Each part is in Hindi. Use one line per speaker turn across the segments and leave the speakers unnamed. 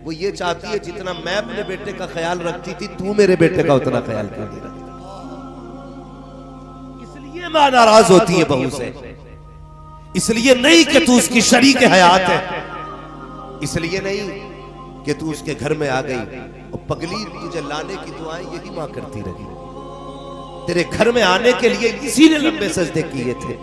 वो ये चाहती है जितना मैं अपने बेटे का ख्याल रखती थी तू मेरे बेटे का उतना ख्याल क्यों नहीं रखती। इसलिए मां नाराज होती है बहू से, इसलिए नहीं कि तू उसकी शरीक हयात है, इसलिए नहीं कि तू उसके घर में आ गई और पगली तुझे लाने की दुआएं यही मां करती रही। तेरे घर में आने के लिए इसी ने लंबे सजदे किए थे,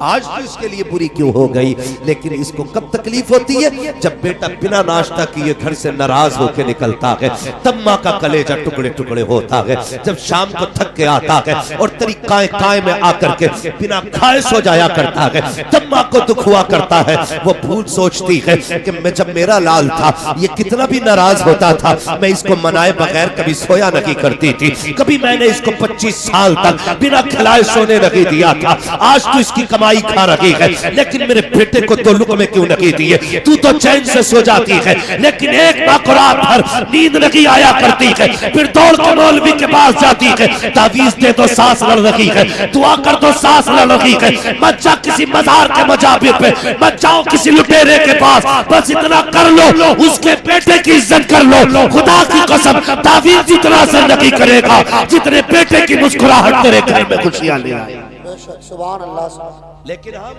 आज तो इसके लिए बुरी क्यों हो गई। लेकिन इसको कब तकलीफ होती है, जब बेटा बिना नाश्ता किए घर से नाराज होकर निकलता है, तब माँ का कलेजा टुकड़े टुकड़े होता है। जब शाम को थक के आता है और तेरी काय में आकर के बिना खाए सो जाया करता है, तब माँ को दुख हुआ करता है। वो भूल सोचती है कि मैं जब मेरा लाल था ये कितना भी नाराज होता था, मैं इसको मनाए बगैर कभी सोया नहीं करती थी, कभी मैंने इसको 25 साल तक बिना खिलाए सोने नहीं दिया था। आज तो इसकी कमाई खा रही है, लेकिन मेरे बेटे को तो लुक़मे क्यों नहीं दिए। तू तो चैन से सो जाती है, लेकिन एक माँ को रात भर नींद नहीं आया करती है, फिर दौड़ के मौलवी के पास जाती है, तावीज़ दे तो सांस लड़ रही है, दुआ कर तो सांस लड़ रही है। मत जा किसी मज़ार के मजाबिर पे, मत जाओ किसी लुटेरे के पास, बस इतना कर लो उसके बेटे की इज्जत कर लो। खुदा की कसम तावीज़ जितना असर नहीं करेगा जितने बेटे की मुस्कुराहट तेरे घर में खुशियां ले आए।
सुभान अल्लाह।
लेकिन हम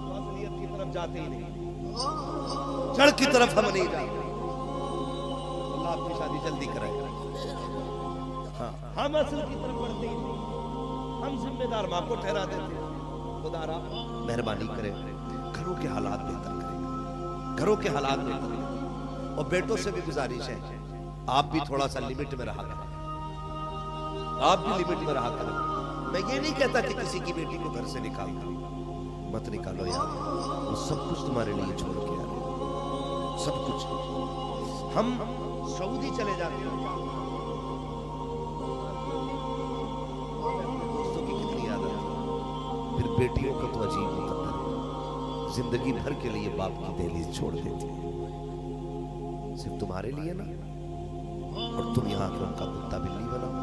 असलियत की तरफ जाते ही नहीं, जड़ की तरफ हम नहीं जाते। अल्लाह आपकी शादी जल्दी कराए। हाँ, हम असल की तरफ बढ़ते ही नहीं, हम जिम्मेदार माँ को ठहरा देते। खुदा मेहरबानी करे, घरों के हालात बेहतर करें, घरों के हालात बेहतर करें। और बेटों से भी गुजारिश है, आप भी थोड़ा सा लिमिट में रहा करें, आप भी लिमिट में रहा करें। मैं ये नहीं कहता कि किसी की बेटी को घर से निकाल दो, मत निकालो यार, वो सब कुछ तुम्हारे लिए छोड़ के आ रहे, सब कुछ। हम सऊदी चले जाते हैं, दोस्तों की कितनी याद आती, फिर बेटियों को तो अजीब मुकद्दर है, जिंदगी भर के लिए बाप की दहलीज छोड़ देती है, सिर्फ तुम्हारे लिए ना। और तुम यहाँ के उनका कुत्ता बिल्ली बनाओ,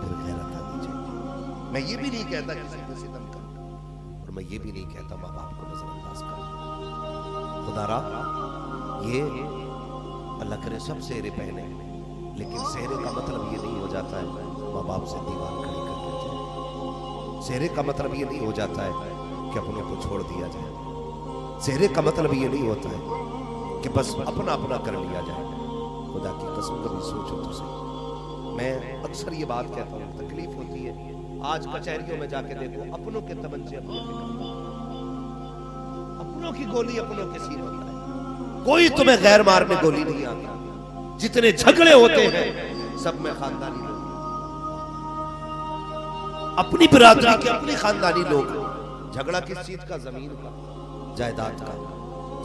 फिर गैरत आनी चाहिए। मैं ये भी नहीं कहता किसी को सितम करो, और मैं ये भी नहीं कहता माँ बाप को नजरअंदाज करो। खुदारा ये अल्लाह करे सब सेहरे पहने, लेकिन सेहरे का मतलब ये नहीं हो जाता है माँ बाप से दीवार खड़ी कर दी जाए। सेहरे का मतलब ये नहीं हो जाता है कि अपनों को छोड़ दिया जाए। सेहरे का मतलब ये नहीं होता है कि बस अपना अपना कर लिया जाए। खुदा की कसम कभी सोचो तो सही। मैं अक्सर ये बात कहता हूँ, तकलीफ होती है। आज कचहरियों में जाके देखो, अपनों के तमंचे अपनों की गोली अपनों के सीने में है, कोई तुम्हें गैर मारने गोली नहीं आती। जितने झगड़े होते हैं सब में खानदानी लोग, अपनी बिरादरी के अपने खानदानी लोग। झगड़ा किस चीज का? जमीन का, जायदाद का।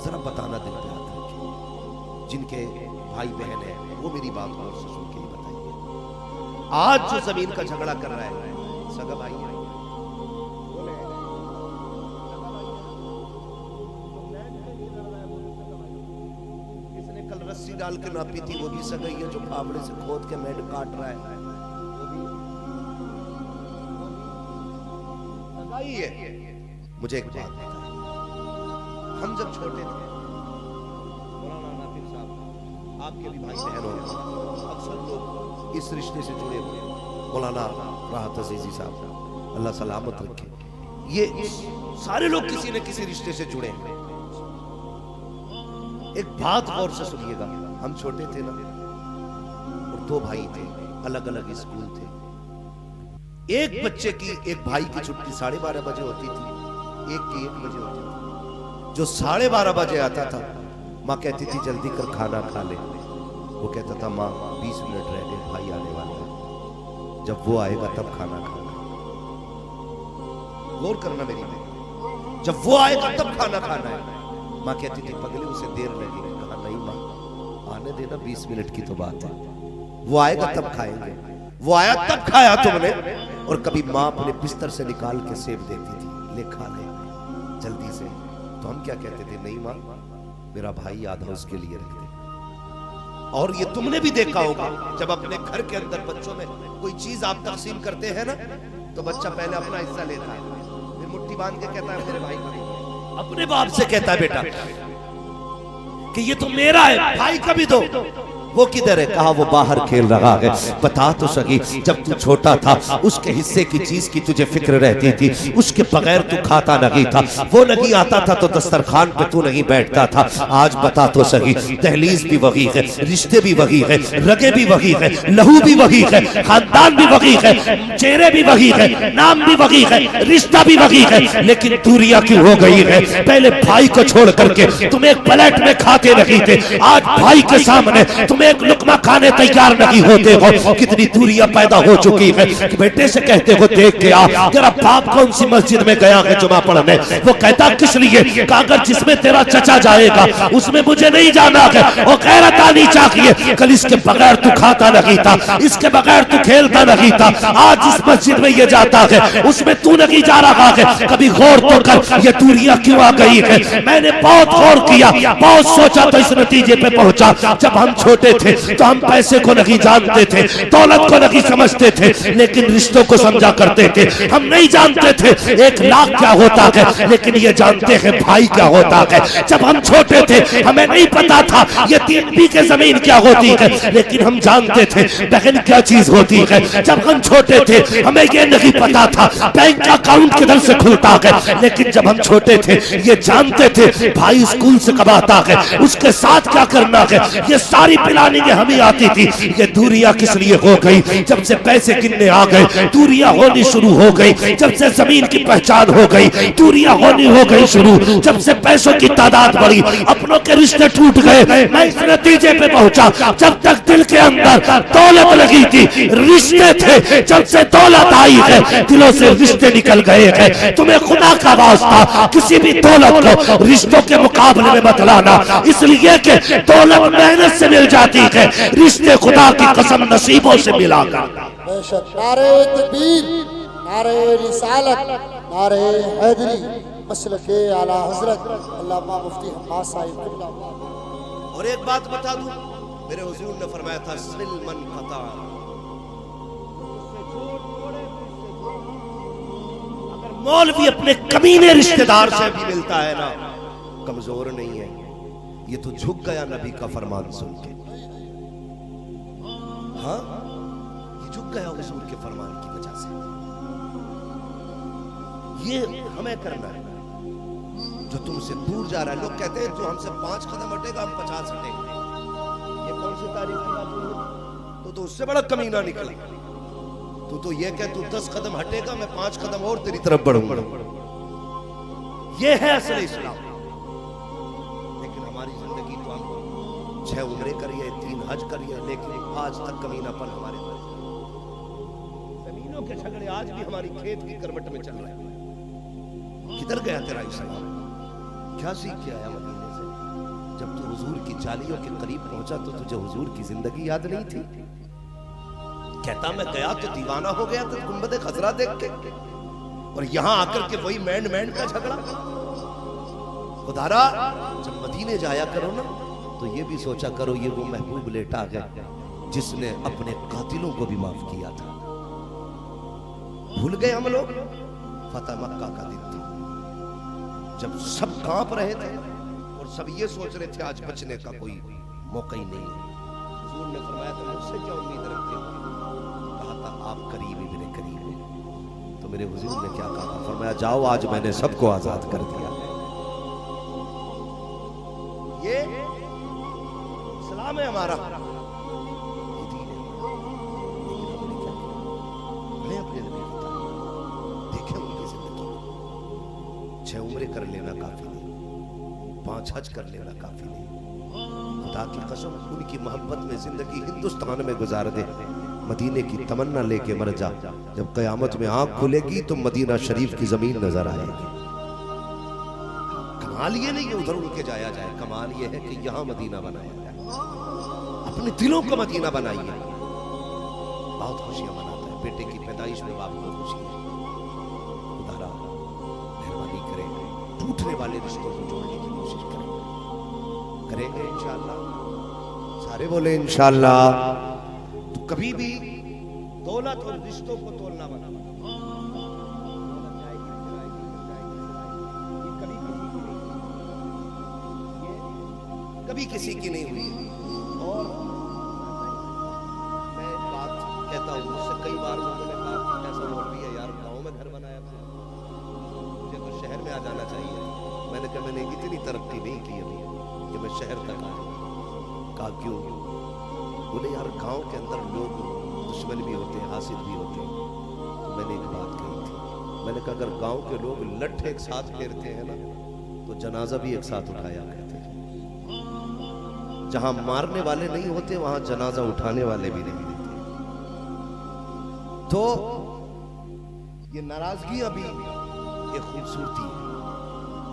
जरा बताना दिल पे हाथ रखिए, जिनके भाई बहन है वो मेरी बात को और से सुन के ही बताइए। आज जो जमीन का झगड़ा कर रहा है सगा भाई है, किसने कल रस्सी डाल के नापी थी वो भी सगाई है, जो फावड़े से खोद के मेड काट रहा है वो भी सगाई है। मुझे एक बात बताइए, हम जब छोटे थे, आपके भी भाई बहन होंगे, अक्सर तो इस रिश्ते से जुड़े हुए, मौलाना राहत अजीजी साहब अल्लाह सलामत रखे, ये सारे लोग किसी न किसी रिश्ते से जुड़े हैं। एक बात गौर से सुनिएगा, हम छोटे थे ना, और दो भाई थे, अलग अलग स्कूल थे। एक बच्चे की, एक भाई की छुट्टी 12:30 बजे होती थी, एक की 1 बजे होती थी। जो 12:30 बजे आता था, माँ कहती थी जल्दी कर खाना खा ले। वो कहता था माँ 20 मिनट रह गए, भाई आने वाला है, जब वो आएगा तब खाना खाना। गौर करना मेरी बेटी, जब वो आएगा तब खाना खाना है। माँ कहती थी पगले उसे देर लगेगी। कहा नहीं माँ, आने देना, 20 मिनट की तो बात है, वो आएगा तब खाएंगे। वो आया तब खाया तुमने। और कभी माँ अपने बिस्तर से निकाल के सेब देती थी, ले खा ले जल्दी से। तो हम क्या कहते थे, नहीं माँ मेरा भाई आधा उसके लिए रख दे। और ये तुमने भी देखा होगा, जब अपने घर के अंदर बच्चों में कोई चीज आप तकसीम करते हैं ना, तो बच्चा पहले अपना हिस्सा लेता है, फिर मुट्ठी बांध के कहता है मेरे भाई को। अपने बाप से कहता है बेटा कि ये तो मेरा है, भाई का भी दो। वो किधर है? कहा वो बाहर खेल रहा है। बता तो सकी, जब तू छोटा था उसके हिस्से की चीज की तुझे फिक्र रहती थी, उसके बगैर तू खाता नहीं था। वो नहीं आता था तो दस्तरखान पे तू नहीं बैठता था। आज बता तो सही, दहलीज भी वही है, रिश्ते भी वही है, रगे भी वही है, लहू भी वही है, खानदान भी वही है, चेहरे भी वही है, नाम भी वही है, रिश्ता भी वही है, लेकिन दूरियां क्यों हो गई है? पहले भाई को छोड़ करके तुम एक प्लेट में खाते नहीं थे, आज भाई के सामने तुम एक लुकमा खाने तैयार नहीं होते हो। कितनी दूरियां पैदा हो चुकी है कि बेटे से कहते हो देख के आ, तेरा बाप कौन सी मस्जिद में गया है जुमा पढ़ने? वो कहता किस लिए? अगर जिसमें तेरा चचा जाएगा उसमें मुझे नहीं जाना है। वो गैरत आनी चाहिए। कल इसके बगैर तू खाता नहीं था, इसके बगैर तू खेलता नहीं था, आज इस मस्जिद में ये जाता है उसमें तू नहीं जा रहा है। कभी गौर तो कर, ये दूरियां क्यों आ गई है? मैंने बहुत गौर किया, बहुत सोचा तो इस नतीजे पे पहुंचा। जब हम छोटे थे तो हम पैसे को नहीं जानते थे, दौलत को नहीं समझते थे, लेकिन रिश्तों को समझा करते थे। हम नहीं जानते थे 1 लाख क्या होता है, लेकिन ये जानते हैं भाई क्या होता है। जब हम छोटे थे हमें नहीं पता था ये 3 बीघे जमीन क्या होती है, लेकिन हम जानते थे बहन क्या चीज होती है। जब हम छोटे थे हमें ये नहीं पता था बैंक का अकाउंट किधर से खुलता है, लेकिन जब हम छोटे थे ये जानते थे भाई स्कूल से कब आता है, उसके साथ क्या करना है। ये सारी प्लानिंग हमें आती थी। ये दूरियां किस लिए हो गई? जब से पैसे गिनने आ गए दूरियां होनी शुरू हो गई। जब से जमीन की पहचान हो गई दूरियां होनी हो गई शुरू। जब से पैसों की तादाद बढ़ी अपनों के रिश्ते टूट गए। मैं इस नतीजे पे पहुंचा, जब तक दिल के अंदर दौलत लगी थी रिश्ते थे, जब से दौलत आई है दिलों से रिश्ते निकल गए हैं। तुम्हें खुदा का वास्ता किसी भी दौलत को रिश्तों के मुकाबले में मत लाना, इसलिए कि दौलत मेहनत से मिल जाती है, रिश्ते खुदा की कसम नसीबों से मिला कर।
बेशक नारे तकबीर, नारे रिसालत, नारे हैदरी, मसलके आला हजरत अल्लामा मुफ्ती हम्माद साहिब किबला।
और एक बात बता दूं, मेरे हुजूर ने फरमाया था सिलमन फता, अगर मौलवी अपने कमीने रिश्तेदार से भी मिलता है ना, कमजोर नहीं है, ये तो झुक गया नबी का फरमान सुन के। हाँ, ये झुक गया हुजूर के फरमान की वजह से। ये हमें करना है। जो तुमसे दूर जा रहा है, लोग कहते हैं जो हमसे 5 कदम हटेगा हम 50 हटेंगे। ये कौन सी तारीफ की बात हुई? तो उससे बड़ा कमीना निकला। तो ये कह तू 10 कदम हटेगा मैं 5 कदम और तेरी तरफ बढ़ूंगा। ये है असल इस्लाम। लेकिन हमारी जिंदगी तो हम 6 उम्रे करिए, 3 हज करिए, लेकिन आज तक कमीनापन हमारे अंदर। जमीनों के झगड़े आज भी हमारी खेत की करवट में चल रहे हैं। किधर गया तेरा इस्लाम? क्या सीख के आया मदीने से? जब तू हुजूर की जालियों के करीब पहुंचा तो तुझे हुजूर की जिंदगी याद नहीं थी? कहता मैं गया तो दीवाना हो गया था गुंबद खजरा देख के, और यहां आकर के वही मैंड का झगड़ा। खुदारा जब मदीने जाया करो ना तो ये भी सोचा करो ये वो महबूब लेटा है जिसने अपने कातिलों को भी माफ किया था। भूल गए हम लोग? फतह मक्का का दिन था जब सब कांप रहे थे और सब ये सोच रहे थे आज बचने का कोई मौका ही नहीं है। हुजूर ने फरमाया था मुझसे क्या उम्मीद रखते हो? कहा था आप करीब ही मेरे करीब हैं। तो मेरे हुजूर ने क्या कहा था? फरमाया जाओ आज मैंने सबको आजाद कर दिया। ये इस्लाम है हमारा, ये दीन है। लेकिन हमने क्या किया? अपने नबी को देखे उनकी जिंदगी। 6 उम्रे कर लेना काफी नहीं, 5 हज कर लेना काफी नहीं। खुदा की कसम उनकी मोहब्बत में जिंदगी हिंदुस्तान में गुजार दे, मदीने की तमन्ना लेके मर जा। जब कयामत में आंख खुलेगी तो मदीना शरीफ की जमीन नजर आएगी। कमाल ये नहीं है उधर उड़ के जाया जाए, कमाल ये है कि यहां मदीना बनाया जाए। अपने दिलों को मदीना बनाइए। बहुत खुशियां मनाता है बेटे की पैदाइश में, बाप को खुशी है। खुदा मेहरबानी करे, टूटने वाले रिश्तों को जोड़ने की कोशिश करेंगे इंशाअल्लाह। सारे बोले इंशाअल्लाह। तो कभी भी दौलत और रिश्तों को तोड़ना मत। कभी किसी की नहीं हुई। और मैं एक बात कहता हूँ, मुझसे कई बार लोगों ने कहा कि ऐसा मौलवी है यार, गाँव में घर बनाया, मुझे तो शहर में आ जाना चाहिए। मैंने कहा मैंने इतनी तरक्की नहीं की अभी कि मैं शहर तक आ जाऊँ। कहा क्यों? बोले यार गांव के अंदर लोग दुश्मन भी होते हैं, हासिद भी होते हैं। तो मैंने एक बात कही थी, मैंने कहा अगर गांव के लोग लठ एक साथ फेरते हैं ना तो जनाजा भी एक साथ उठाया करते हैं। जहां मारने वाले नहीं होते वहां जनाजा उठाने वाले भी नहीं होते। तो ये नाराजगी अभी ये खूबसूरती है,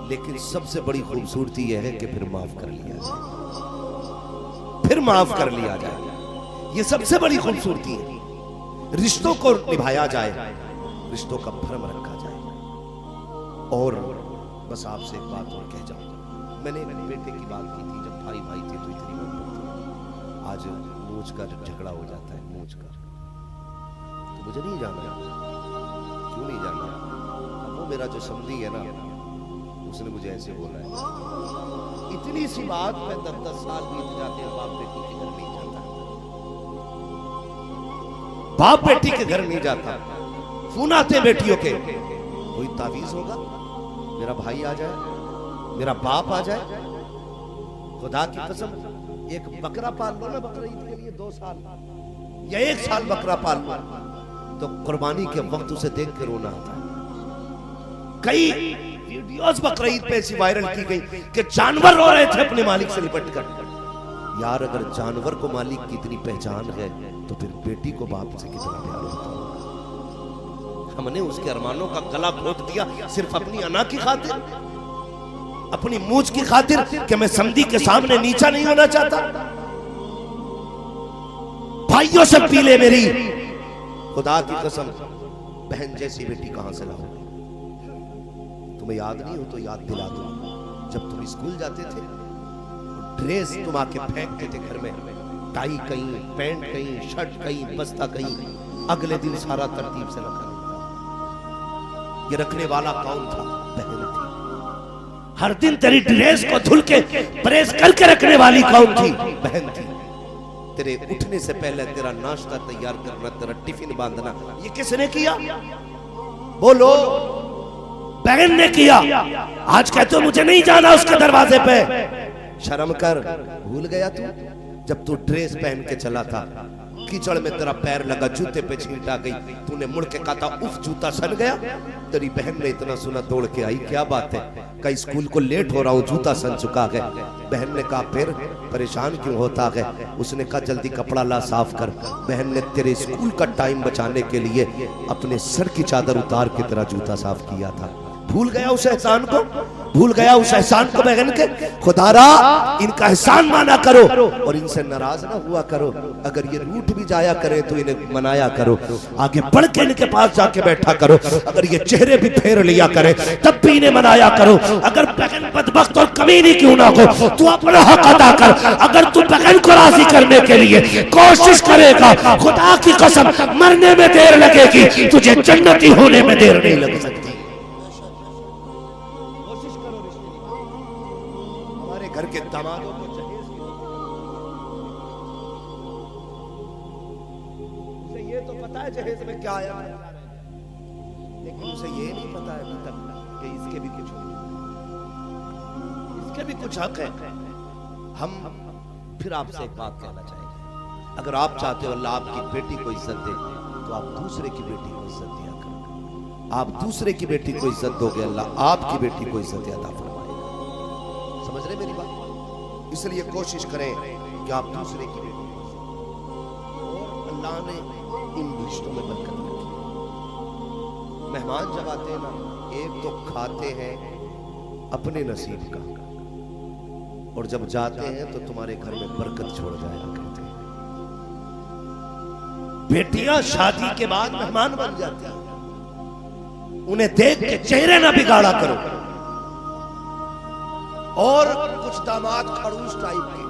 लेकिन सबसे बड़ी खूबसूरती यह है कि फिर माफ कर लिया जाए, फिर माफ कर लिया जाए। ये सबसे बड़ी खूबसूरती है। रिश्तों को निभाया जाए, रिश्तों का भरम रखा जाए। और बस आपसे एक बात और कह जाऊं, मैंने बेटे की बात की थी, जब भाई भाई थे तो इतनी मोहब्बत थी। आज मूंछ का झगड़ा हो जाता है, मूंछ का। तो मुझे नहीं जाना। क्यों नहीं जाना? वो मेरा जो समधी है ना, उसने मुझे ऐसे बोला है। इतनी सी बात पे 10-10 साल बीत जाते हैं, बाप बेटी के घर नहीं जाता, बाप बेटी के घर नहीं जाता। फोन आते बेटियों के, कोई तावीज होगा, मेरा भाई आ जाए, मेरा बाप आ जाए। खुदा की कसम, एक बकरा पाल लो ना बकरा ईद के लिए 2 साल या 1 साल बकरा पाल लो, तो कुर्बानी के वक्त उसे देख के रोना आता है। कई वीडियोस बकरा ईद पे ऐसी वायरल की गई कि जानवर रो रहे थे अपने मालिक से लिपट कर। यार अगर जानवर को मालिक की इतनी पहचान है तो फिर बेटी को बाप से कितना प्यार होता है। हमने उसके अरमानों का गला घोट दिया सिर्फ अपनी अना की खातिर, अपनी मूंछ की खातिर कि मैं समधी के सामने नीचा नहीं होना चाहता। भाइयों से पीले मेरी, खुदा की कसम, बहन जैसी बेटी कहां से लाओ? तुम्हें याद नहीं हो तो याद दिला दो, जब तुम स्कूल जाते थे ड्रेस तुम आके फेंकते थे घर में, टाई कहीं, पैंट कहीं, शर्ट कहीं, बस्ता कहीं, अगले दिन सारा तरतीब से रखा। ये रखने वाला कौन था? बहन थी। हर दिन तेरी ड्रेस को धुल के प्रेस करके रखने वाली कौन थी? बहन थी। तेरे उठने से पहले तेरा नाश्ता तैयार करना, तेरा टिफिन बांधना, ये किसने किया? बोलो। बहन ने किया। आज कहते हो मुझे नहीं जाना उसके दरवाजे पे। शर्म कर, भूल गया तू? जब तू ड्रेस पहन के चला था, कीचड़ में तेरा पैर लगा, जूते पे छींट आ गई, तूने मुड़ के कहा था उफ जूता सन गया। तेरी बहन ने इतना सुना दौड़ के आई, क्या बात है? कई स्कूल को लेट हो रहा हूं, जूता सन चुका है। बहन ने कहा फिर परेशान क्यों होता है? उसने कहा जल्दी कपड़ा ला साफ कर। बहन ने तेरे स्कूल का टाइम बचाने के लिए अपने सर की चादर उतार के तेरा जूता साफ किया था। भूल गया उस एहसान को? भूल गया उस एहसान को बहन के? खुदारा इनका एहसान माना करो और इनसे नाराज ना हुआ करो। अगर ये रूठ भी जाया करे तो इन्हें मनाया करो, आगे बढ़ के इनके पास जाके बैठा करो। अगर ये चेहरे भी फेर लिया करे तब भी इन्हें मनाया करो। अगर बहन बदबख्त और कमीनी क्यों ना हो, तू अपना हक अदा कर। अगर तू बहन को राजी करने के लिए कोशिश करेगा, खुदा की कसम मरने में देर लगेगी, तुझे जन्नती होने में देर नहीं लग सकती। घर के दामादों को जहेज की, उसे ये तो पता है जहेज में क्या आया है, लेकिन उसे ये नहीं पता है अभी तक कि इसके भी कुछ हक है। हम फिर आपसे एक बात कहना चाहेंगे, अगर आप चाहते हो अल्लाह आपकी बेटी को इज्जत दे तो आप दूसरे की बेटी को इज्जत दिया करो। आप दूसरे की बेटी को इज्जत दोगे, अल्लाह आपकी बेटी को इज्जत अता फरमाएगा। समझ रहे मेरी बात? इसलिए कोशिश करें कि आप दूसरे की बेटी, और अल्लाह ने इन रिश्तों में बरकत रखी। मेहमान जब आते हैं ना, एक तो खाते हैं अपने नसीब का, और जब जाते हैं तो तुम्हारे घर में बरकत छोड़ जाया करते हैं। बेटियां शादी के बाद मेहमान बन जाती हैं, उन्हें देख के चेहरे ना बिगाड़ा करो। और कुछ दामाद खड़ूस टाइप के,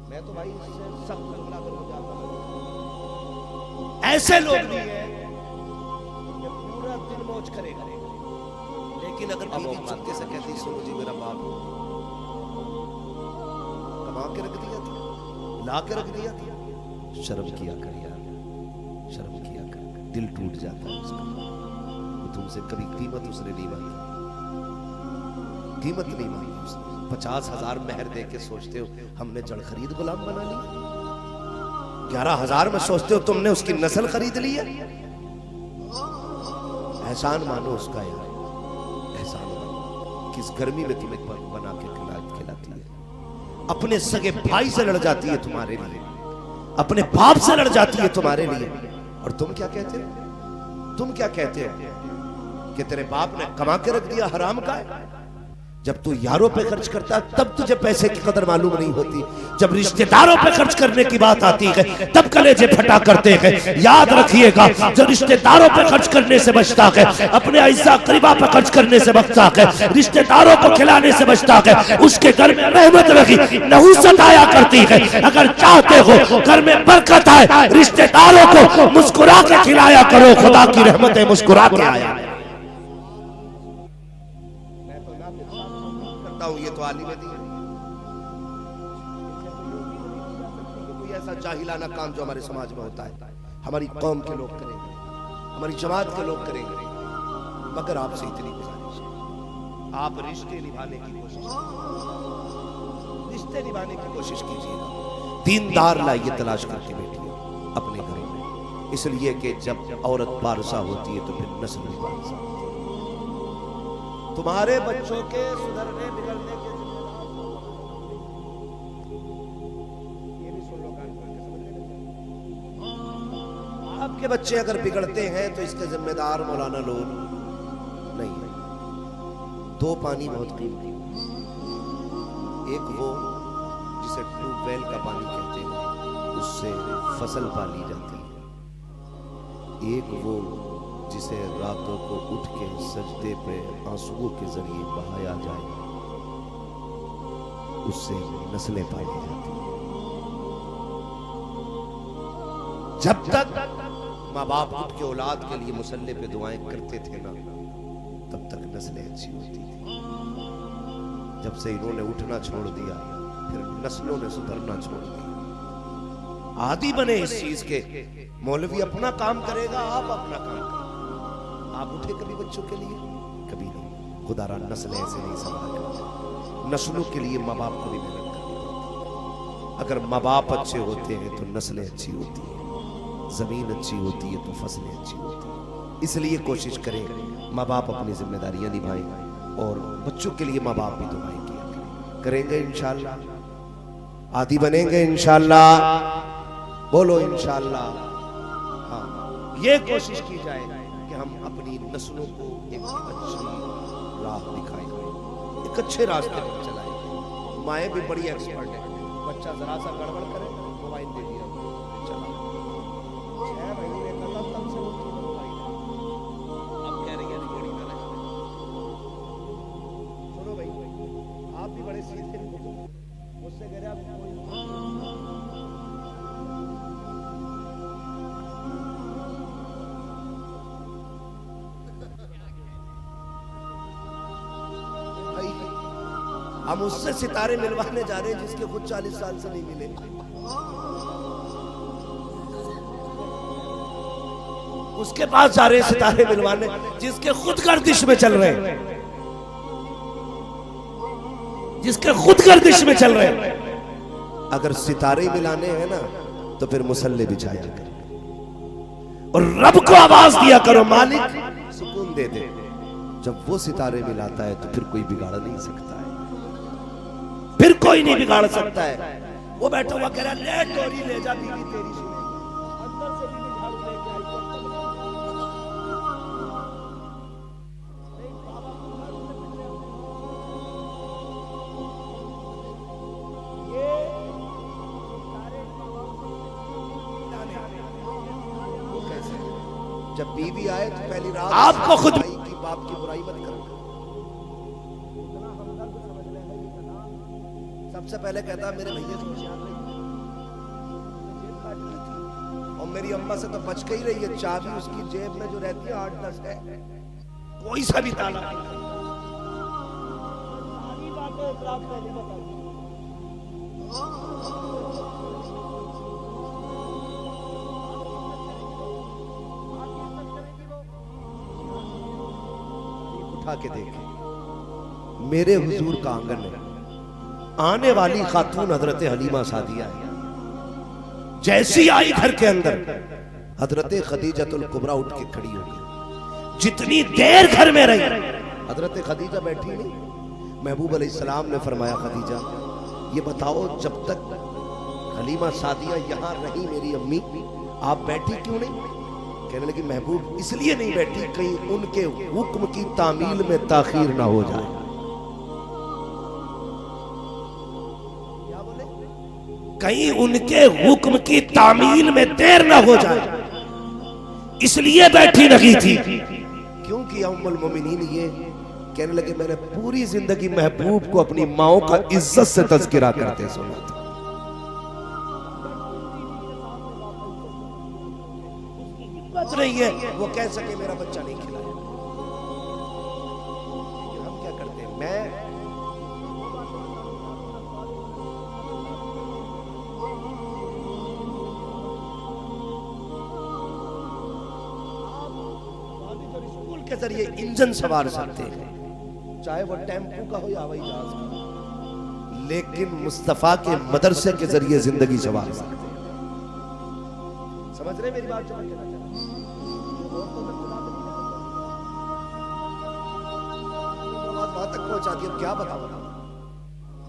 मैं तो भाई इससे सख्त जुमला करना चाहता हूं, ऐसे लोग भी हैं कि पूरा दिन मौज करेगा, लेकिन अगर बीवी चुपके से कहती सुनो जी मेरा बाप कमा के रख दिया था, ला के रख दिया था। शर्म किया कर यार, शर्म किया कर, दिल टूट जाता है उसका। वो तुमसे कभी कीमत उसने नहीं मांगी, कीमत नहीं मांगी उसने। 50,000 मेहर दे के सोचते हो हमने जड़ खरीद गुलाम बना लिया। 11,000 में सोचते हो तुमने उसकी नस्ल खरीद ली है। एहसान मानो उसका यार, एहसान मानो। किस गर्मी में तुम्हें बना के खिलाती है, अपने सगे भाई से लड़ जाती है तुम्हारे लिए, अपने बाप से लड़ जाती है तुम्हारे लिए। और तुम क्या कहते हो? तुम क्या कहते हो कि तेरे बाप ने कमा के रख दिया, हराम का है। जब तू यारों पे खर्च करता है तब तुझे पैसे की कदर मालूम नहीं होती। जब रिश्तेदारों पे खर्च करने की बात आती है तब कलेजे फटा करते हैं। याद रखिएगा, जो रिश्तेदारों पे खर्च करने से बचता है, अपने अइज़ा करीबा पे खर्च करने से बचता है, रिश्तेदारों को खिलाने से बचता है, उसके घर में रहमत रखी नहुसत आया करती है। अगर चाहते हो घर में बरकत आए, रिश्तेदारों को मुस्कुरा के खिलाया करो, खुदा की रहमतें मुस्कुरा के आया। ये तो आलिम दी है, कोई ऐसा जाहिलाना काम जो हमारे समाज में होता है हमारी कौम के लोग करेंगे, हमारी जमात के लोग करेंगे। मगर आपसे इतनी गुजारिश है, आप रिश्ते निभाने की कोशिश, रिश्ते निभाने की कोशिश कीजिएगा। दीनदार लाइए तलाश करके बैठिए अपने घरों में, इसलिए कि जब औरत पारसा होती है तो फिर नस्ल भी पारसा होती है। तुम्हारे बच्चों के सुधरने बिगड़ने के ये भी सुन लो, आपके बच्चे अगर बिगड़ते हैं तो इसके जिम्मेदार मौलाना लोग नहीं है। दो पानी बहुत कीमती, एक वो जिसे ट्यूबवेल का पानी कहते हैं, उससे फसल पाली जाती है। एक वो जिसे रातों को उठ के सजदे पे आंसुओं के जरिए बहाया जाए, उससे नस्लें पाली जाती हैं। जब तक माँ बाप उठ के औलाद के लिए मुसल्ले पे दुआएं करते थे ना, तब तक नस्लें अच्छी होती थी। जब से इन्होंने उठना छोड़ दिया, फिर नस्लों ने सुधरना छोड़ दिया। आदी बने इस चीज के, मौलवी अपना काम करेगा, आप अपना काम करें। आप उठे कभी बच्चों के लिए? कभी नहीं। खुदारा नस्लें ऐसे नहीं संभाल करती, नस्लों के लिए माँ बाप को भी मेहनत करनी पड़ती है। अगर माँ बाप अच्छे होते हैं तो नस्लें अच्छी होती हैं, जमीन अच्छी होती है तो फसलें अच्छी होती हैं। इसलिए कोशिश करें माँ बाप अपनी जिम्मेदारियां निभाएं और बच्चों के लिए माँ बाप भी दुआएं किया करें। करेंगे इंशाअल्लाह, आदी बनेंगे इंशाअल्लाह, बोलो इंशाअल्लाह। हाँ, ये कोशिश की जाए कि हम अपनी नस्लों को एक अच्छी राह दिखाएं, एक अच्छे रास्ते पर चलाएं। माएँ भी बड़ी एक्सपर्ट है, बच्चा जरा सा गड़बड़ करे मोबाइल दे दिया, चला 6 महीने का तब से उनकी मोबाइल अब कह रही है बड़ी गलत। सुनो भाई, आप भी बड़े सीधे मुझसे कह रहे आप हम उससे सितारे मिलवाने जा रहे हैं जिसके खुद 40 साल से नहीं मिले। उसके पास जा रहे हैं सितारे मिलवाने जिसके खुद गर्दिश में चल रहे हैं, जिसके खुद गर्दिश में चल रहे हैं। अगर सितारे मिलाने हैं ना तो फिर मुसल्ले बिछाया करो और रब को आवाज दिया करो, मालिक सुकून दे दे। जब वो सितारे मिलाता है तो फिर कोई बिगाड़ नहीं सकता है, फिर कोई नहीं बिगाड़ सकता है। वो बैठा हुआ कह रहा ले टोरी ले जा, बीवी तेरी सुनेगी। अंदर से बीवी झाड़ू लेके आई, वो कैसे? जब बीवी आए तो पहली रात आपको खुद की बाप की बुराई मत करो। सबसे पहले कहता मेरे भैया से होशियार नहीं, और मेरी अम्मा से तो बच के ही रही है। चाबी उसकी जेब में जो रहती है 8-10 है, कोई सा भी ताला नहीं। उठा के देखे मेरे हुजूर का आंगन है, आने वाली खातून हजरत हलीमा सादिया है। जैसी आई घर के अंदर हजरत खदीजतुल कुबरा उठ के खड़ी हो गई। जितनी देर घर में रही हजरत खदीजा बैठी नहीं। महबूब अलैहिस्सलाम ने फरमाया, खदीजा ये बताओ जब तक हलीमा सादिया यहां रही मेरी अम्मी, आप बैठी क्यों नहीं? कहने लगी, महबूब इसलिए नहीं बैठी कहीं उनके हुक्म की तामील में ताखीर ना हो जाए। क्या बोले? कहीं उनके हुक्म की तामील में देर ना हो जाए, इसलिए बैठी नहीं थी। क्योंकि उम्मुल मोमिनीन ये कहने लगे, मैंने पूरी जिंदगी महबूब को अपनी माओ का इज्जत से तज़किरा करते सुना था। नहीं है वो कह सके मेरा बच्चा नहीं खिलाया। हम क्या करते हैं, मैं स्कूल के जरिए इंजन सवार सकते हैं, चाहे वो टेम्पो का हो या हवाई जहाज का, लेकिन मुस्तफा के मदरसे के जरिए जिंदगी सवार सकते हैं। समझ रहे मेरी बात? वहां तक पहुंचा दी, अब क्या बताऊं,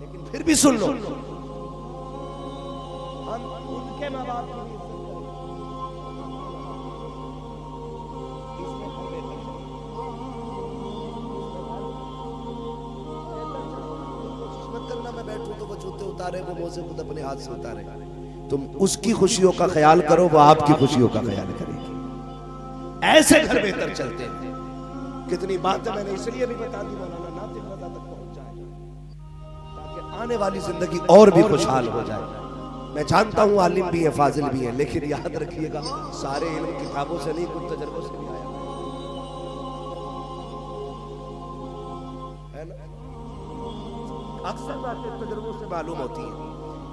लेकिन फिर भी सुन लो, हम उनके माँ बाप की मत करना। मैं बैठूं तो वो जूते उतारे, वो मोजे खुद अपने हाथ से उतारे। तुम उसकी खुशियों का ख्याल करो, वो आपकी खुशियों का ख्याल करेगी। ऐसे घर बेहतर चलते हैं। कितनी बातें मैंने इसलिए भी बता दी मौलाना नातिक रज़ा तक पहुंच जाए, ताकि आने वाली जिंदगी और भी खुशहाल हो जाए। मैं जानता हूं आलिम भी है, फाजिल भी है, लेकिन याद रखिएगा सारे इल्म किताबों से नहीं, कुछ तजर्बों से भी आया है ना। अक्सर बातें तजर्बों से मालूम होती हैं।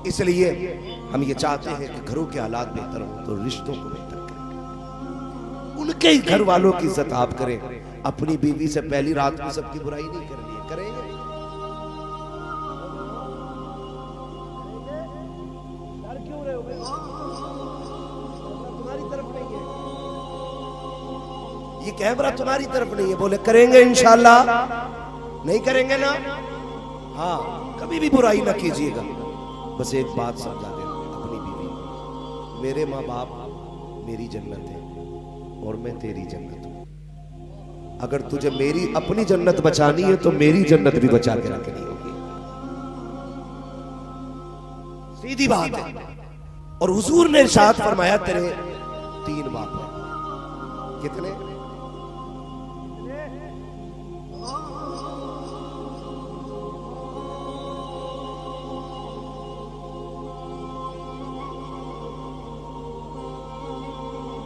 इसलिए हम ये चाहते हैं कि घरों के हालात बेहतर हो तो रिश्तों को बेहतर करें, उनके ही घर वालों की इज्जत आप करें। अपनी बीवी से पहली रात में सबकी बुराई नहीं करनी है, करेंगे? डर क्यों रहे हो? तुम्हारी तरफ नहीं है, ये कैमरा तुम्हारी तरफ नहीं है। बोले करेंगे इंशाल्लाह, नहीं करेंगे ना? हाँ, कभी भी बुराई ना कीजिएगा। बस एक बात समझा देना अपनी बीवी, मेरे माँ बाप मेरी जन्नत है और मैं तेरी जन्नत हूं। अगर तुझे मेरी अपनी जन्नत बचानी है तो मेरी जन्नत भी बचा के रखनी होगी। सीधी बात है। और हुजूर ने इरशाद फरमाया, तेरे 3 बाप हैं। कितने?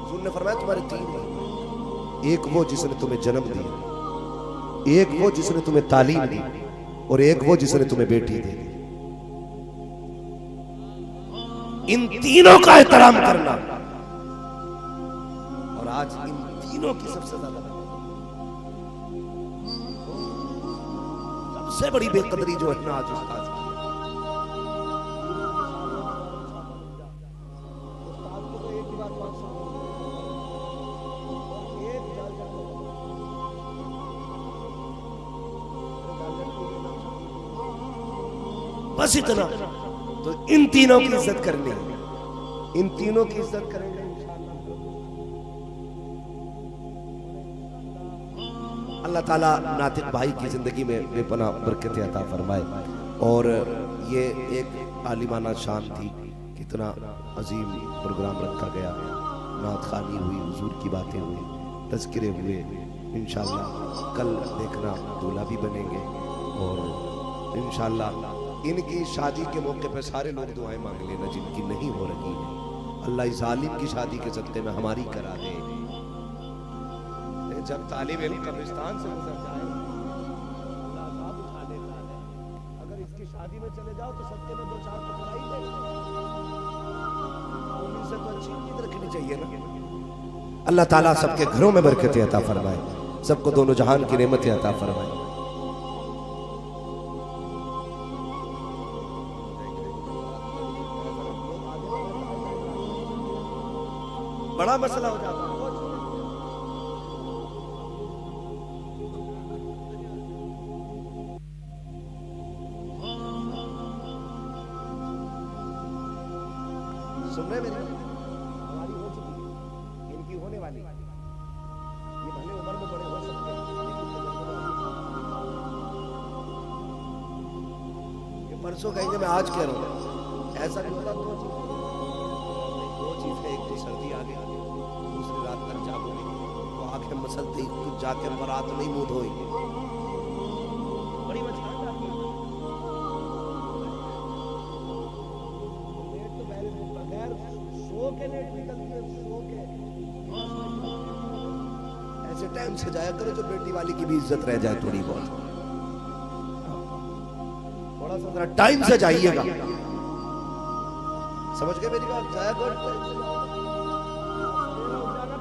हुजूर ने फरमाया तुम्हारे 3 बाप, एक वो जिसने तुम्हें जन्म दिया, एक वो जिसने तुम्हें तालीम दी, और एक वो जिसने तुम्हें बेटी दे दी। इन तीनों का एहतराम करना। और आज इन तीनों की सबसे ज्यादा सबसे बड़ी बेकदरी जो है ना आज उस्ताद की। बस इतना। तो इन तीनों की इज्जत करनी है, इन तीनों की इज्जत करेंगे अल्लाह ताला नातिक भाई की जिंदगी में बेपनाह बरकत अता फरमाए। और ये एक आलिमाना शान थी, कितना अजीम प्रोग्राम रखा गया, नात खानी हुई, हुजूर की बातें हुई, तज़किरे हुए। इंशाअल्लाह कल देखना दूल्हा भी बनेंगे, और इंशाअल्लाह इनकी शादी के मौके पर सारे लोग दुआएं मांग लेना जिनकी नहीं हो रही है। अल्लाह इस आलिम की शादी के सदक़े में हमारी करा दे। जब तालिब इल्म कब्रिस्तान से गुजर जाए अल्लाह अज़ाब उठा लेता है। अगर इसकी शादी में चले जाओ तो सबके में 2-4 पकड़ाई जाएगी, उन्हीं से तो अच्छी उम्मीद रखनी चाहिए ना। अल्लाह ताला सबके घरों में बरकतें अता फरमाए, सबको दोनों जहान की नेमतें अता फरमाए। बड़ा मसला हो जाता है। सुन रहे मेरी? हमारी हो चुकी है, इनकी होने वाली। ये भले उम्र में बड़े हो सकते हैं, ये परसों कहेंगे मैं आज कह रहा हूं, ऐसा नहीं होता। दो चीज है, एक तो सर्दी आ गई, दूसरी रात तक जागोगे तो आंखें मसलते ही कुछ जाके बरात नहीं मुंह धोएंगे, बड़ी मजाक आती है। लेट तो बगैर सो के लेट निकलती है, सो के। ऐसे टाइम से जाया करो जो बेटी वाली की भी इज्जत रह जाए थोड़ी बहुत, थोड़ा सा जरा टाइम से जाइएगा, समझ गए मेरी बात? जाया करो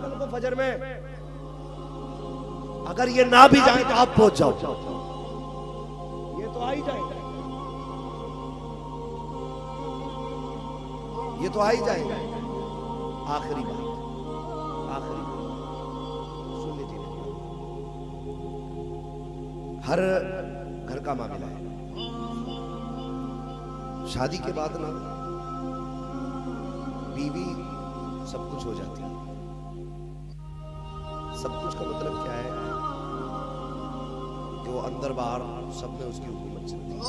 कल को फजर में, अगर ये ना भी जाए तो आप पहुंच जाओ, ये तो आ ही जाएगा, ये तो आ ही जाएगा। आखिरी बात, आखिरी सुन लीजिए, हर घर का मामला है, शादी के बाद ना बीवी सब कुछ हो जाती है। सब कुछ का मतलब क्या है कि वो अंदर बाहर सब में उसकी हुकूमत चलती है।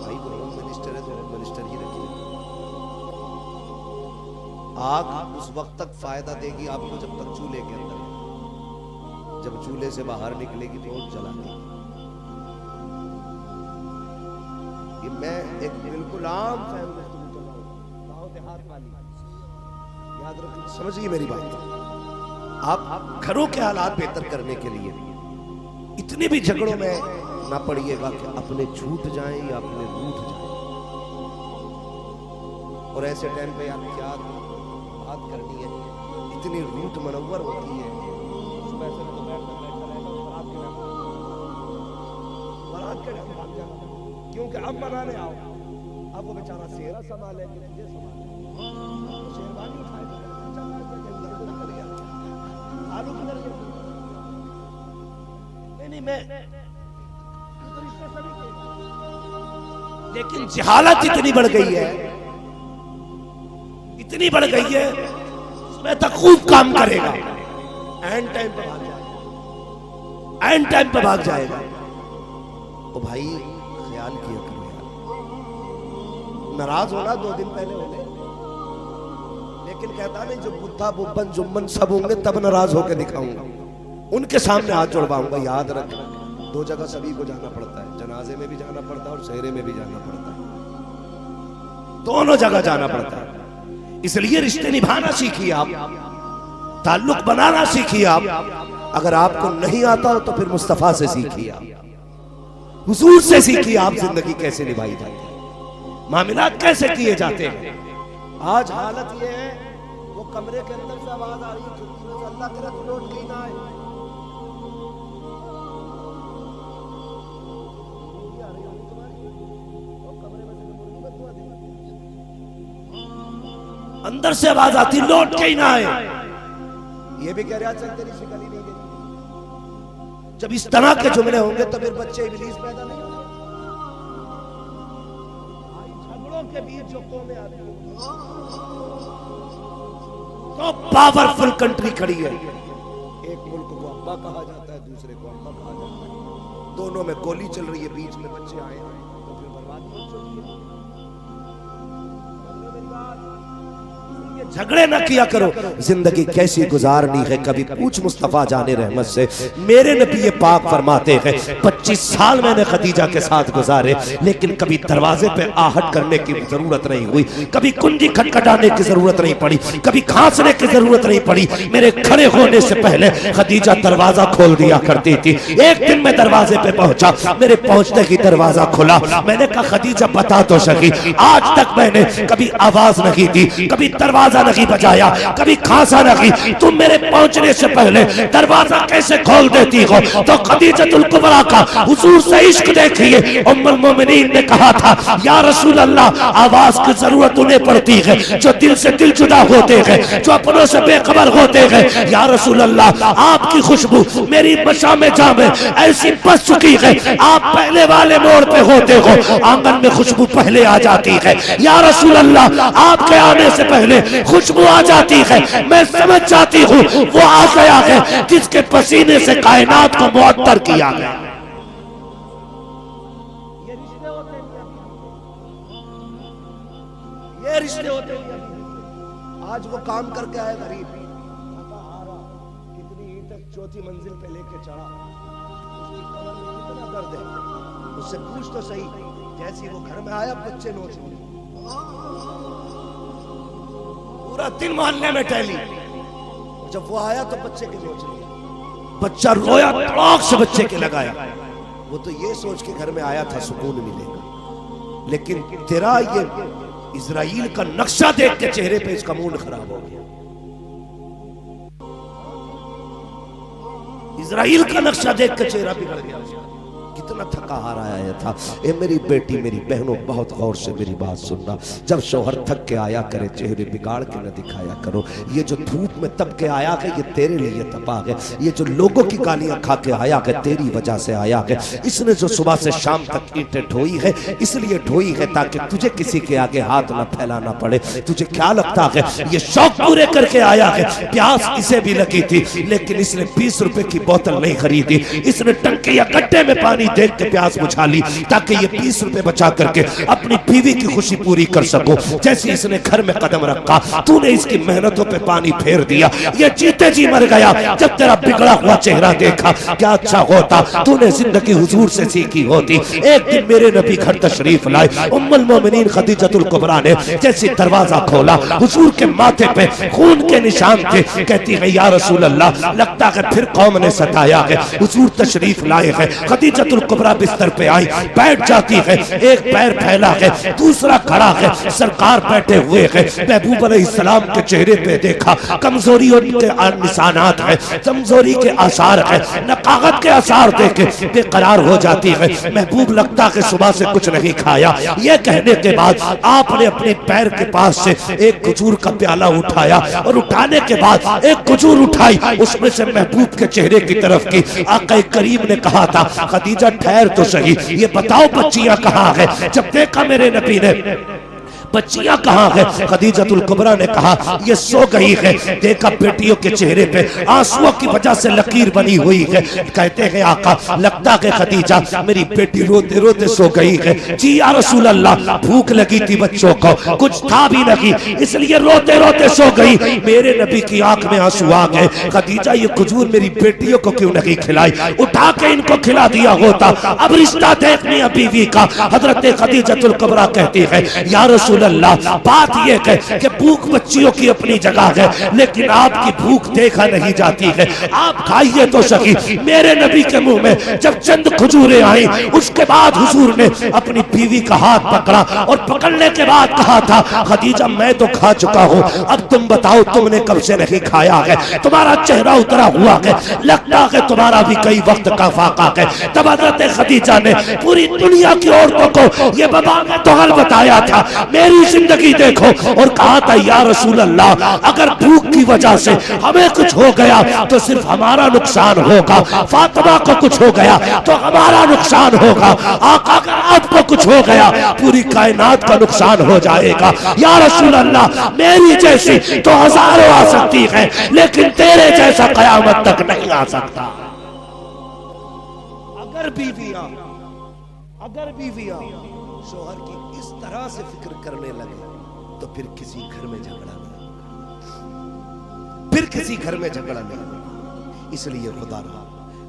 भाई को होम मिनिस्टर है तो होम मिनिस्टर ही रखिए। आग उस वक्त तक फायदा देगी आपको जब तक चूल्हे के अंदर है, जब चूल्हे से बाहर निकलेगी तो जला देगी। ये मैं एक बिल्कुल आम फैमिली देहात वाली, याद रखिए, समझिए मेरी बात। आप घरों के हालात बेहतर करने के लिए इतने भी झगड़ों में ना पड़िएगा कि अपने छूट जाएं या अपने रूठ जाएं। और ऐसे टाइम पे यार क्या बात करनी है, इतनी रूठ मनव्वर होती है। सुबह से दोपहर तक बैठा रहेगा, बारात के टाइम भाग जाना, क्योंकि अब मनाने आओ, अब वो बेचारा सेहरा संभालेंगे, तुझे संभालेंगे, शेरवानी उठाए तो आलू किधर गया? नहीं मैं लेकिन जहालत इतनी बढ़ गई है, इतनी बढ़ गई है, उसमें तक खूब काम करेगा, एंड टाइम पे भाग जाएगा, एंड टाइम पे भाग जाएगा। तो भाई ख्याल किया करो यार, नाराज होना 2 दिन पहले होने, लेकिन कहता नहीं जो बुद्धा बुब्बन जुम्मन सब होंगे तब नाराज होकर दिखाऊंगा, उनके सामने हाथ जोड़वाऊंगा। याद रख, 2 जगह सभी को जाना पड़ता है, जनाजे में भी जाना पड़ता है और सेहरे में भी जाना पड़ता है, दोनों जगह जाना पड़ता है। इसलिए रिश्ते निभाना सीखिए आप, ताल्लुक बनाना सीखिए आप। अगर आपको नहीं आता हो तो फिर मुस्तफा से सीखिए आप, हुजूर से सीखिए आप जिंदगी कैसे निभाई जाती है, मामलात कैसे किए जाते हैं। आज हालत ये है, वो कमरे के अंदर से आवाज आ रही है खिड़की में से, अल्लाह तेरा तू लौट के ना आए, अंदर से आवाज आती लौट के ही ना आए, ये भी कह रहा चल तेरी शिकल ही नहीं देती। जब इस तरह के जुमले होंगे तो फिर बच्चे इब्लीस पैदा नहीं होंगे। झगड़ों के बीच जो कौमें आती हैं, तो पावरफुल कंट्री खड़ी है, एक मुल्क को अब्बा कहा जाता है, दूसरे को अम्मा कहा जाता है, दोनों में गोली चल रही है, बीच में बच्चे आए हैं तो फिर बर्बादी हो चुकी है। झगड़े ना किया करो। जिंदगी कैसी गुजारनी है कभी पूछ मुस्तफा जाने रहमत से। मेरे नबी पाक फरमाते हैं 25 साल मैंने खदीजा के साथ गुजारे, लेकिन कभी दरवाजे पे आहट करने की जरूरत नहीं हुई, कभी कुंजी खटखटाने की जरूरत नहीं पड़ी, कभी खांसने की जरूरत नहीं पड़ी। मेरे खड़े होने से पहले खदीजा दरवाजा खोल दिया करती थी। एक दिन मैं दरवाजे पे पहुंचा, मेरे पहुंचते ही दरवाजा खुला। मैंने कहा खदीजा बता तो सकी, आज तक मैंने कभी आवाज नहीं दी, कभी दरवाजा नहीं बजाया, कभी खांसा नहीं, तुम मेरे पहुंचने से पहले दरवाजा कैसे खोल देती हो? तो खदीजतुल कुबरा का हुजूर से इश्क देखिए। उम्मुल मोमिनीन ने कहा था या रसूल अल्लाह, आवाज की जरूरत उन्हें पड़ती है जो दिल से दिल जुदा होते हैं, जो अपनों से बेखबर होते हैं। या रसूल अल्लाह, आपकी खुशबू मेरी मशा में जामे ऐसी बस चुकी है, आप पहले वाले मोड़ पे होते हो, आंगन में खुशबू पहले आ जाती है। या रसूल अल्लाह, आपके आने से पहले खुशबू आ जाती है, मैं समझ जाती हूँ वो आ गया है जिसके पसीने से कायनात को मुअत्तर किया गया। ये रिश्ते होते हैं। आज वो काम करके आया गरीब, कितनी ही तक चौथी मंजिल पे लेके चढ़ा, उसकी कमर में कितना दर्द है, उससे पूछ तो सही। जैसे वो घर में आया बच्चे नोच लिए, पूरा दिन मोहल्ले में टहली। जब वो आया तो बच्चे के नोच लिए, बच्चा रोया, तड़ाक से बच्चे के लगाया। वो तो ये सोच के घर में आया था सुकून मिलेगा, लेकिन तेरा ये इजराइल का नक्शा देख के चेहरे पे इसका मूड खराब हो गया। इजराइल का नक्शा देख के चेहरा बिगड़ गया। कितना थका हारा आया था। ए मेरी बेटी, मेरी बहनों, बहुत गौर से मेरी बात सुनना। जब शौहर थक के आया करे, चेहरे बिगाड़ के न दिखाया करो। ये जो धूप में तप के आया है, ये तेरे लिए तपा है। ये जो लोगों की गालियां खा के आया है, तेरी वजह से आया है। इसने जो सुबह से शाम तक ईंटें ढोई है, इसलिए ढोई है ताकि तुझे किसी के आगे हाथ न फैलाना पड़े। तुझे क्या लगता है ये शौक पूरे करके आया है? प्यास इसे भी लगी थी, लेकिन इसने 20 रुपए की बोतल नहीं खरीदी। इसने टंकी या गड्ढे में पानी देख के प्यास बुझा ली ताकि ये 20 रुपए बचा करके अपनी बीवी की खुशी पूरी कर सको। जैसे इसने घर में कदम रखा, तूने इसकी मेहनतों पे पानी फेर दिया। ये जीते जी मर गया। जब तेरा बिगड़ा हुआ चेहरा देखा, क्या अच्छा होता तूने जिंदगी हुजूर से सीखी होती। एक दिन मेरे नबी घर तशरीफ लाए। उम्मुल मोमिनीन खदीजतुल कुबरा ने जैसे दरवाजा खोला, हुजूर के माथे पे खून के निशान थे। कहती है या रसूल अल्लाह, लगता है फिर कौम ने सताया है। हुजूर तशरीफ लाए हैं। खदीजतुल कुबरा बिस्तर पे आई, बैठ जाती है। एक पैर फैला है, दूसरा खड़ा है। सरकार बैठे हुए हैं। महबूब अलैहिस्सलाम के चेहरे पे देखा, कमजोरी के निशानात है, कमजोरी के आसार है, नकागत के आसार देखे बेकरार हो जाती है। महबूब लगता है सुबह से कुछ नहीं खाया। ये कहने के बाद आपने अपने पैर के पास से एक खजूर का प्याला उठाया और उठाने के बाद एक खजूर उठाई, उसमें से महबूब के चेहरे की तरफ की। आका करीम ने कहा था खदीजा ठहर तो सही, ये बताओ बच्चियां कहाँ है? जब देखा मेरे नबी ने बच्चियां कहाँ है? खदीजतुल कुबरा ने कहा ये सो गई है। देखा बेटियों के चेहरे पे आंसुओं की वजह से लकीर बनी हुई है। कहते हैं आका लगता है खदीजा मेरी बेटी रोते रोते सो गई है। जी या रसूल अल्लाह, भूख लगी थी बच्चों को, कुछ था भी नहीं, इसलिए रोते रोते सो गई। मेरे नबी की आंख में आंसू आ गए। खदीजा ये खजूर मेरी बेटियों को क्यों नहीं खिलाई? उठा के इनको खिला दिया होता। अब रिश्ता देखनी है बीवी का। हजरत खदीजतुल कुबरा कहती है या रसूल अल्लाह, बात यह है कि भूख बच्चियों की अपनी जगह है, लेकिन आपकी भूख देखा नहीं जाती है। आप खाइए तो सही। मेरे नबी के मुंह में जब चंद खजूरें आई, उसके बाद हुजूर ने अपनी बीवी का हाथ पकड़ा और पकड़ने के बाद कहा था खदीजा मैं तो खा चुका हूँ, अब तुम बताओ तुमने कब से नहीं खाया है? तुम्हारा चेहरा उतरा हुआ है, लगता है तुम्हारा भी कई वक्त का फाका है। तब हजरत खदीजा ने पूरी दुनिया की औरतों को ये बबाने तोहल बताया था, मेरी जिंदगी देखो, और कहा था या रसूल अल्लाह अगर भूख की वजह से हमें कुछ हो गया तो सिर्फ हमारा नुकसान होगा। फातिमा को कुछ हो गया तो हमारा नुकसान होगा। आका अगर आपको कुछ हो गया पूरी कायनात का नुकसान हो जाएगा। या रसूल अल्लाह मेरी जैसी तो हजारों आ सकती है, लेकिन तेरे जैसा कयामत तक नहीं आ सकता। अगर बीवियां शोहर की इस तरह से फिक्र करने लगे तो फिर किसी घर में झगड़ा नहीं। फिर किसी घर में झगड़ा नहीं होगा। इसलिए खुदा रहा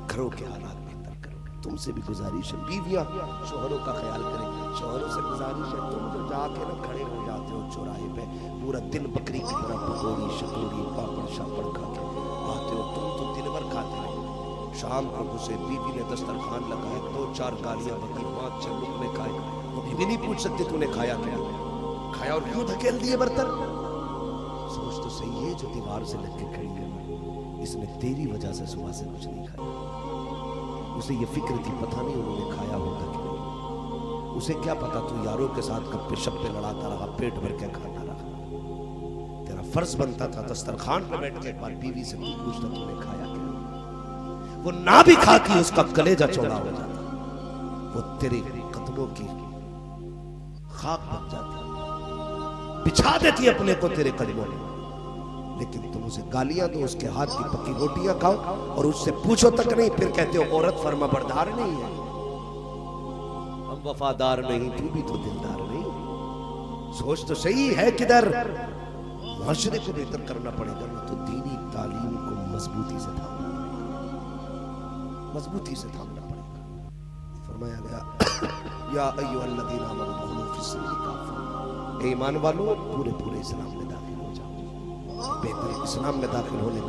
घरों के हालात बेहतर करो। तुमसे भी गुजारिश है, बीवियां शोहरों का ख्याल करें। शोहरों से गुजारिश है, तुम जो जाके ना खड़े हो जाते हो चौराहे पे, पूरा दिन बकरी की तरह पकौड़ी शकौड़ी पापड़ शापड़ खा के आते हो, तुम तो दिन भर खाते हो। शाम को उसे बीवी ने दस्तरखान लगाया, 2-4 गालियां बकी, 5-6 लुकमे खाए, वो बीवी नहीं पूछ सकती तूने खाया क्या, खाया और क्यों धकेल दिए बर्तन। सोच तो सही है, जो दीवार से लग के खड़ी है, इसने तेरी वजह से सुबह से कुछ नहीं खाया। उसे ये फिक्र थी पता नहीं उन्होंने खाया होगा कि नहीं। उसे क्या पता तू यारों के साथ गप्पे शप्पे लड़ाता रहा, पेट भर के खाता रहा। तेरा फर्ज बनता था दस्तरखान पे बैठ के एक बार बीवी से तू पूछता तूने खाया क्या। वो ना भी खाती उसका कलेजा चौड़ा हो जाता, वो तेरे कदमों की खाक बन जाती, बिछा देती अपने को तेरे कदमों में। लेकिन तुम उसे गालियां दो, उसके हाथ की पकी रोटियां खाओ और उससे पूछो तक नहीं, फिर कहते हो औरत फर्माबरदार नहीं है, हम वफादार नहीं, तू भी तो दिलदार नहीं। सोच तो सही है किधर। मुआशरे को बेहतर करना पड़ेगा ना, तो दीनी तालीम को मजबूती से थामना पड़ेगा, मजबूती से थामना पड़ेगा। फरमाया गया या अय्युहल्लज़ीना आमनू फिस्सिल्मी काफ़ा, ईमान वालों पूरे पूरे इस्लाम में दाखिल हो जाओ। बेहतर इस्लाम में दाखिल होने